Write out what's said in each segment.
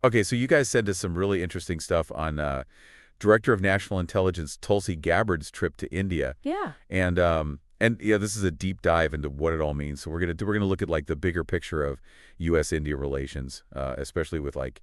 Okay, so you guys sent us some really interesting stuff on Director of National Intelligence Tulsi Gabbard's trip to India. Yeah. And yeah, this is a deep dive into what it all means. So we're gonna look at like the bigger picture of U.S.-India relations, especially with like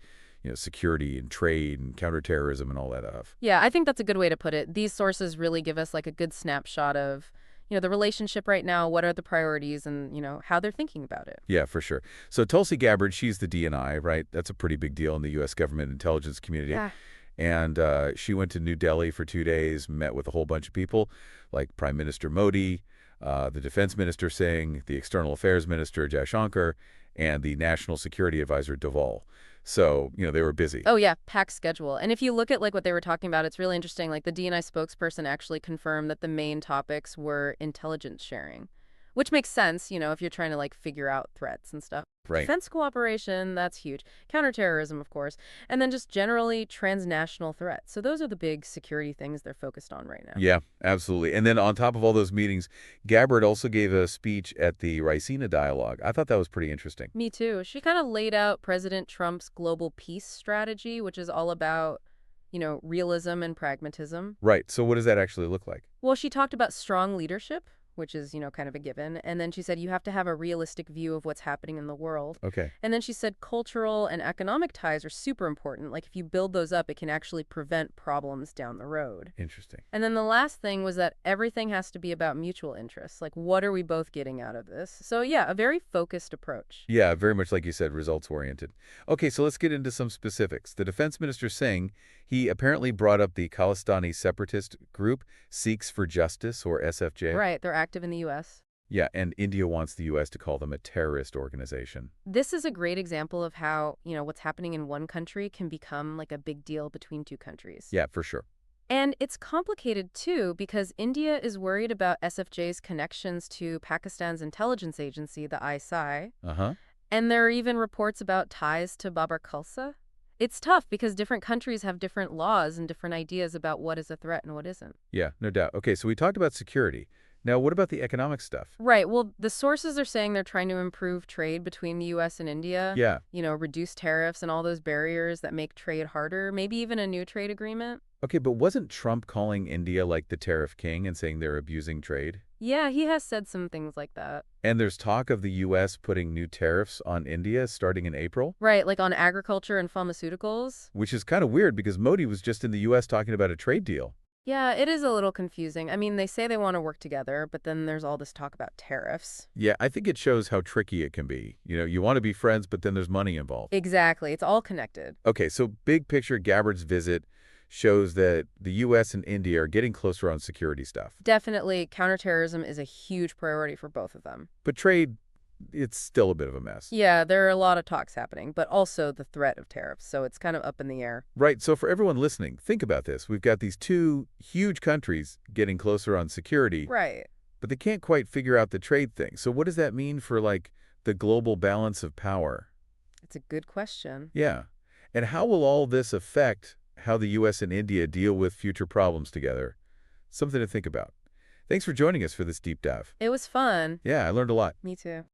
security and trade and counterterrorism and all that stuff. Yeah, I think that's a good way to put it. These sources really give us like a good snapshot of, the relationship right now, what are the priorities and, how they're thinking about it. Yeah, for sure. So Tulsi Gabbard, she's the DNI, right? That's a pretty big deal in the U.S. government intelligence community. Yeah. And she went to New Delhi for 2 days, met with a whole bunch of people, like Prime Minister Modi, the Defense Minister Singh, the External Affairs Minister Jaishankar, and the National Security Advisor Doval. So, they were busy. Oh yeah, packed schedule. And if you look at like what they were talking about, it's really interesting. Like the DNI spokesperson actually confirmed that the main topics were intelligence sharing, which makes sense, if you're trying to like figure out threats and stuff. Right. Defense cooperation, that's huge. Counterterrorism, of course. And then just generally transnational threats. So those are the big security things they're focused on right now. Yeah, absolutely. And then on top of all those meetings, Gabbard also gave a speech at the Raisina Dialogue. I thought that was pretty interesting. Me too. She kind of laid out President Trump's global peace strategy, which is all about, realism and pragmatism. Right. So what does that actually look like? Well, she talked about strong leadership, which is, kind of a given. And then she said you have to have a realistic view of what's happening in the world. Okay. And then she said cultural and economic ties are super important. Like if you build those up, it can actually prevent problems down the road. Interesting. And then the last thing was that everything has to be about mutual interests. Like what are we both getting out of this? So yeah, a very focused approach. Yeah, very much like you said, results-oriented. Okay, so let's get into some specifics. The defense minister saying he apparently brought up the Khalistani separatist group, Sikhs for Justice, or SFJ. Right, they're active in the U.S. Yeah, and India wants the U.S. to call them a terrorist organization. This is a great example of how, what's happening in one country can become like a big deal between two countries. Yeah, for sure. And it's complicated, too, because India is worried about SFJ's connections to Pakistan's intelligence agency, the ISI. Uh-huh. And there are even reports about ties to Babar Khalsa. It's tough because different countries have different laws and different ideas about what is a threat and what isn't. Yeah, no doubt. Okay, so we talked about security. Now, what about the economic stuff? Right. Well, the sources are saying they're trying to improve trade between the U.S. and India. Yeah. Reduce tariffs and all those barriers that make trade harder. Maybe even a new trade agreement. Okay, but wasn't Trump calling India like the tariff king and saying they're abusing trade? Yeah, he has said some things like that. And there's talk of the U.S. putting new tariffs on India starting in April? Right, like on agriculture and pharmaceuticals. Which is kind of weird because Modi was just in the U.S. talking about a trade deal. Yeah, it is a little confusing. I mean, they say they want to work together, but then there's all this talk about tariffs. Yeah, I think it shows how tricky it can be. You want to be friends, but then there's money involved. Exactly. It's all connected. Okay, so big picture, Gabbard's visit shows that the U.S. and India are getting closer on security stuff. Definitely, counterterrorism is a huge priority for both of them. But trade, it's still a bit of a mess. Yeah, there are a lot of talks happening, but also the threat of tariffs, so it's kind of up in the air. Right, so for everyone listening, think about this. We've got these two huge countries getting closer on security. Right. But they can't quite figure out the trade thing. So what does that mean for, like, the global balance of power? It's a good question. Yeah. And how will all this affect how the U.S. and India deal with future problems together? Something to think about. Thanks for joining us for this deep dive. It was fun. Yeah, I learned a lot. Me too.